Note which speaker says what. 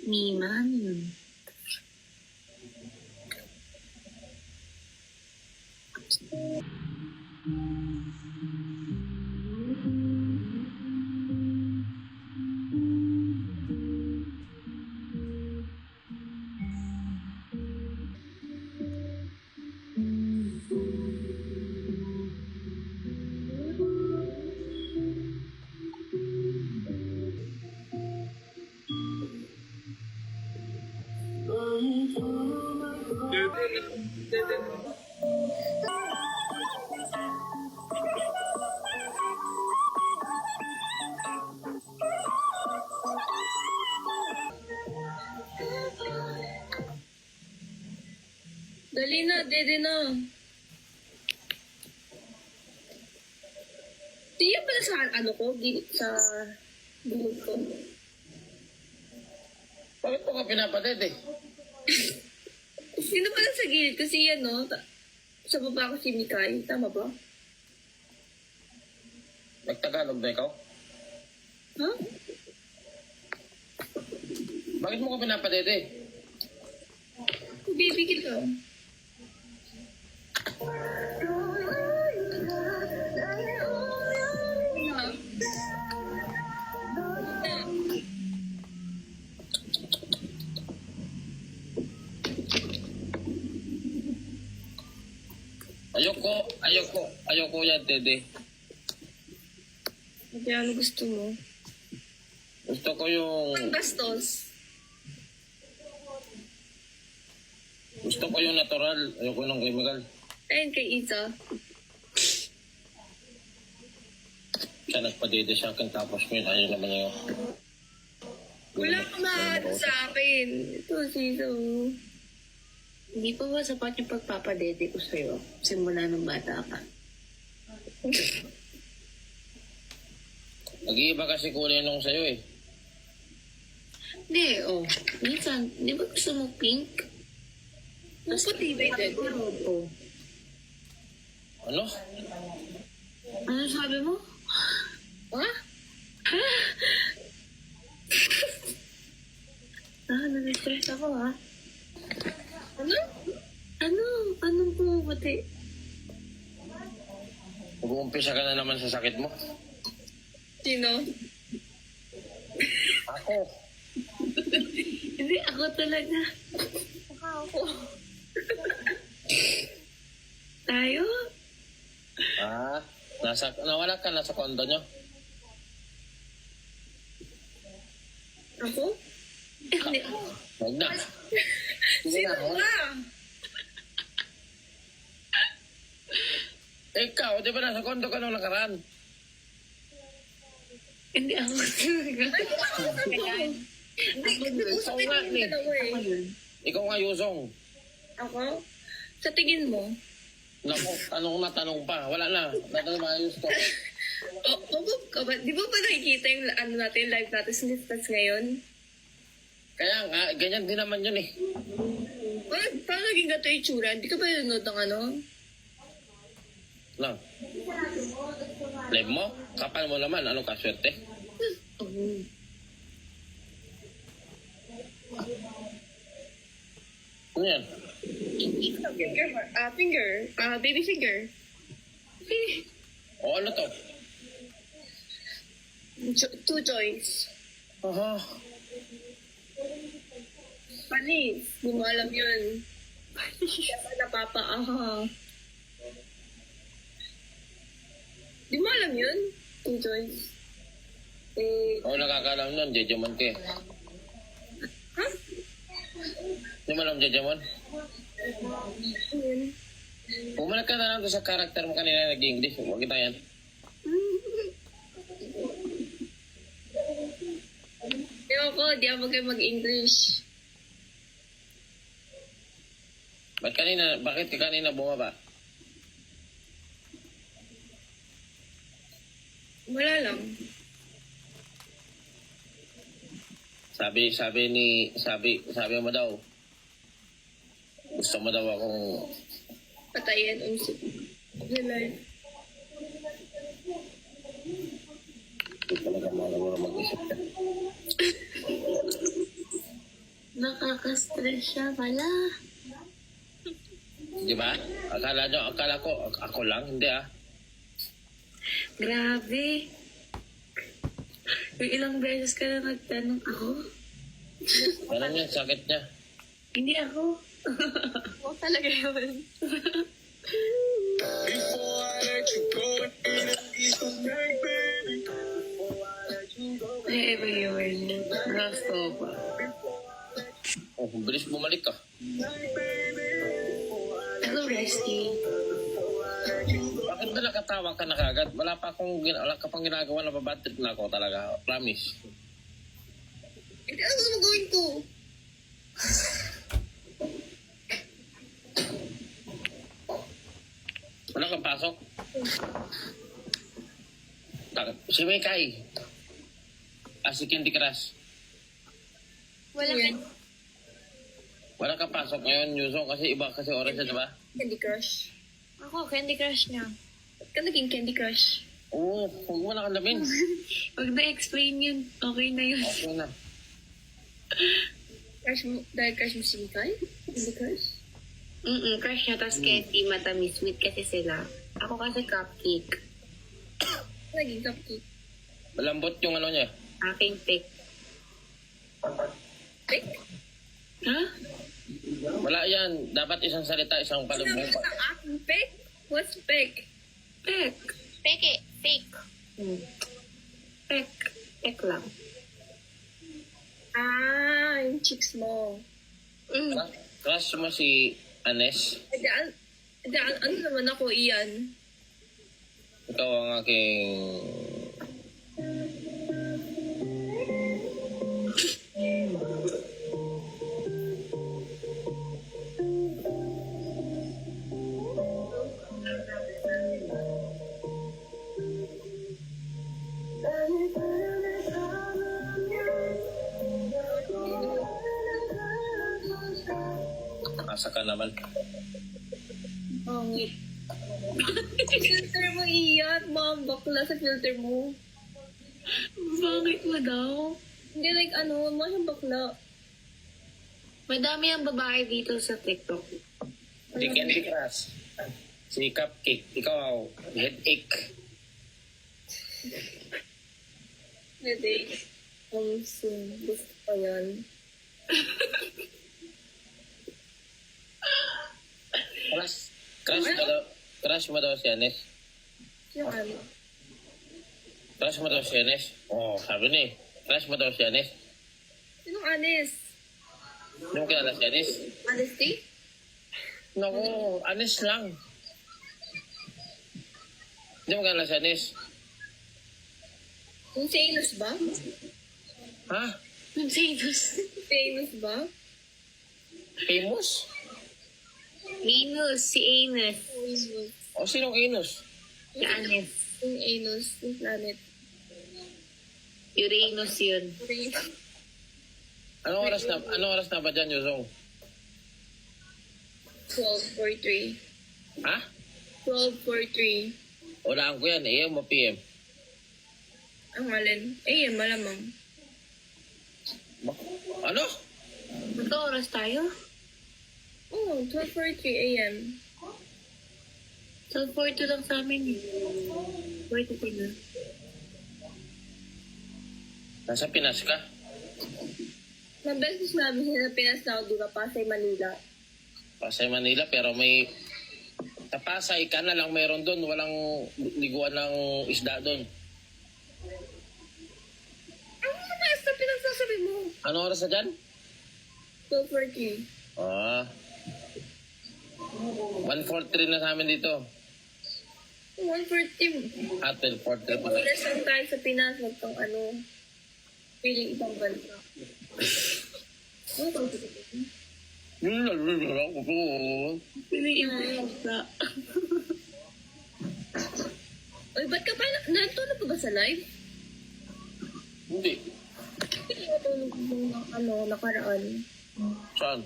Speaker 1: Mima, ano yun? Dali na, dede na. Di yan pala sa ano ko? Sa buhok ko.
Speaker 2: Bakit mo ka pinapatid eh?
Speaker 1: Sino pala sa gilid? Kasi yan, no? Sa baba ko si Mikay. Tama ba?
Speaker 2: Nagtagalog na ikaw?
Speaker 1: Ha?
Speaker 2: Bakit mo ka pinapatid eh?
Speaker 1: Bibigil ka.
Speaker 2: Ayoko yan, Tede.
Speaker 1: Kaya ano gusto mo?
Speaker 2: Gusto ko yung...
Speaker 1: Ang bastos.
Speaker 2: Gusto ko yung natural. Ayoko ng chemical.
Speaker 1: Ayun kay Isa.
Speaker 2: Siya nagpadede sa akin tapos ngayon ayaw naman niya.
Speaker 1: Wala ka mahal sa akin. Ito, Siso.
Speaker 3: Hindi pa ba sapat yung pagpapadede ko sa'yo? Simula nung bata ka.
Speaker 2: Nag-iiba kasi kulay nung sa'yo eh.
Speaker 3: Hindi, oh. Minsan, di ba gusto mo pink?
Speaker 1: Puputi ba ito?
Speaker 3: Oh.
Speaker 2: Ano?
Speaker 3: Ano sabi mo?
Speaker 1: Ha?
Speaker 3: Na-stress ako, ha?
Speaker 1: Ano?
Speaker 3: Anong pumuputi?
Speaker 2: Mag-uumpisa ka na naman sa sakit mo.
Speaker 1: Sino?
Speaker 2: Ako.
Speaker 3: Hindi, ako talaga.
Speaker 1: Baka ako.
Speaker 3: Tayo?
Speaker 2: Nawala ka na sa kondo nyo?
Speaker 1: Ako?
Speaker 3: Hindi.
Speaker 2: Huwag na.
Speaker 1: Sino ka?
Speaker 2: Ikaw, di ba nasa kondo ka nung nakaraan?
Speaker 3: Hindi ako talaga.
Speaker 2: Ikaw nga ni. Ikaw nga Yusong.
Speaker 1: Ako? Sa tingin mo?
Speaker 2: Naku, tanong pa. Wala na. Natanong maayos to.
Speaker 1: Di ba pa nakikita yung ano natin, live natin sa Listas ngayon?
Speaker 2: Kaya nga, ganyan din naman yun eh.
Speaker 1: Paano naging gato yung tsura? Hindi ka ba nanonood ng ano?
Speaker 2: Lang. Live mo? Kapal mo naman. Anong kaswerte? Ano yan?
Speaker 1: Finger. Baby finger.
Speaker 2: O ano to?
Speaker 1: Two joints.
Speaker 2: Aha.
Speaker 1: Panis. Hindi mo alam yun. Kaya pa napapaaha. Di mo alam yun? Two joints.
Speaker 2: O nakakalam nun, Jejemon ka eh.
Speaker 1: Ha?
Speaker 2: Di mo alam Jejemon?
Speaker 1: Yun.
Speaker 2: Pumalag ka na lang doon sa karakter mo kanina nag-English. Huwag kita yan.
Speaker 1: Di ako kayo mag-English.
Speaker 2: Bakit ka kanina bumaba?
Speaker 1: Wala lang.
Speaker 2: Sabi mo daw, gusto mo daw akong
Speaker 1: Patayin ang live.
Speaker 2: Hindi talaga marunong mag-isip ka.
Speaker 3: Nakaka-stress siya pala.
Speaker 2: Di ba? Akala ko, ako lang, hindi ah.
Speaker 3: Grabe. Yung ilang beses ka na nagtanong ako.
Speaker 2: Parang yung sakit niya.
Speaker 3: Hindi ako.
Speaker 1: Oo, talaga yun.
Speaker 3: Ay, iba yun. Gusto pa.
Speaker 2: Oh, bilis bumalik ka.
Speaker 3: Hello, Resty.
Speaker 2: Bakit ba nakatawa ka na kagad? Wala ka pang ginagawa na babatrip na ako talaga. Promise.
Speaker 1: Hindi, ano naman gawin ko?
Speaker 2: Wala kang pasok? Si Mekay. Si Candy Crush.
Speaker 1: Wala
Speaker 3: Yan.
Speaker 2: Wala kang pasok ngayon, Yuso, kasi iba kasi oras siya, diba?
Speaker 1: Candy Crush.
Speaker 3: Ako, Candy Crush niya.
Speaker 1: Ba't ka naging Candy Crush?
Speaker 2: Oo, huwag mo na kalamin.
Speaker 3: Pag na-explain yun, okay na yun.
Speaker 2: Okay na.
Speaker 1: Crush mo, dahil crush mo si Mikael? Candy Crush?
Speaker 3: Crush niya, tapos Candy, matamis, sweet kasi sila. Ako kasi cupcake.
Speaker 1: Naging cupcake.
Speaker 2: Malambot yung ano niya.
Speaker 3: Aking pick.
Speaker 1: Pick?
Speaker 3: Ha?
Speaker 2: Wala yan. Dapat isang salita, isang
Speaker 1: Sinabi
Speaker 2: palubong.
Speaker 1: ka ng aking pick? What's pick?
Speaker 3: Pick.
Speaker 1: Peke. Fake.
Speaker 3: Pick. Pick lang.
Speaker 1: Ah, yung chicks mo.
Speaker 2: Crush mo si Anes.
Speaker 1: Ano naman ako, Ian?
Speaker 2: Ikaw ang aking... Asa ka naman.
Speaker 1: Pangit. Filter mo, Ian. Mom, bakla sa filter mo.
Speaker 3: Bakit mo daw?
Speaker 1: Hindi like ano, mga siyang bakla.
Speaker 3: Madami ang babae dito sa TikTok.
Speaker 2: Si Candy Crush. Si Cupcake. Ikaw, headache.
Speaker 1: Headache. Soon. Gusto pa yan.
Speaker 2: Crush mo daw si Anes.
Speaker 1: Yung ano?
Speaker 2: Crush mo daw si Anes. Oo, sabi ni. Crush mo daw si Anes.
Speaker 1: Sinong honest?
Speaker 2: Hindi mo kilala si Anes?
Speaker 1: Honesty?
Speaker 2: Naku, Anes lang. Hindi mo kilala si Anes?
Speaker 1: Yung Sanus ba?
Speaker 2: Ha?
Speaker 3: Venus.
Speaker 1: Sanus ba?
Speaker 2: Famous?
Speaker 3: Venus, si Anus.
Speaker 2: O sinong Inus?
Speaker 3: Si Anes.
Speaker 1: Yung Anus, yung planet.
Speaker 3: Uranus yun.
Speaker 2: Anong oras na ba dyan, Yusong?
Speaker 1: 12:43.
Speaker 2: Ha?
Speaker 1: 12:43.
Speaker 2: Ulaan ko yan, AM o PM?
Speaker 1: Ang alin? Eh, yan, malamang.
Speaker 2: Ano?
Speaker 3: Magka oras tayo?
Speaker 1: Oo, 12:43 a.m.
Speaker 3: 12:42 lang sa amin eh. 42 na.
Speaker 2: Nasa Pinas ka?
Speaker 1: Nabeses namin sa Pinas na ako, di ba, Pasay, Manila.
Speaker 2: Pasay, Manila, pero may... Sa Pasay ka na lang meron doon. Walang liguan ng isda doon.
Speaker 1: Ano naman sa pinagsasabi mo?
Speaker 2: Ano oras na dyan?
Speaker 1: 12:40.
Speaker 2: 1:43 na sa amin dito.
Speaker 1: 1:40.
Speaker 2: At 12:43 pala.
Speaker 1: Oras lang tayo sa Pinas, wag kang ano, piling ibang bansa. Ano ba?
Speaker 3: Pili yung na.
Speaker 1: Uy, ba't ka pa, natulog pa ba sa live?
Speaker 2: Hindi.
Speaker 1: Natulog mo ng ano, nakaraan.
Speaker 2: Saan?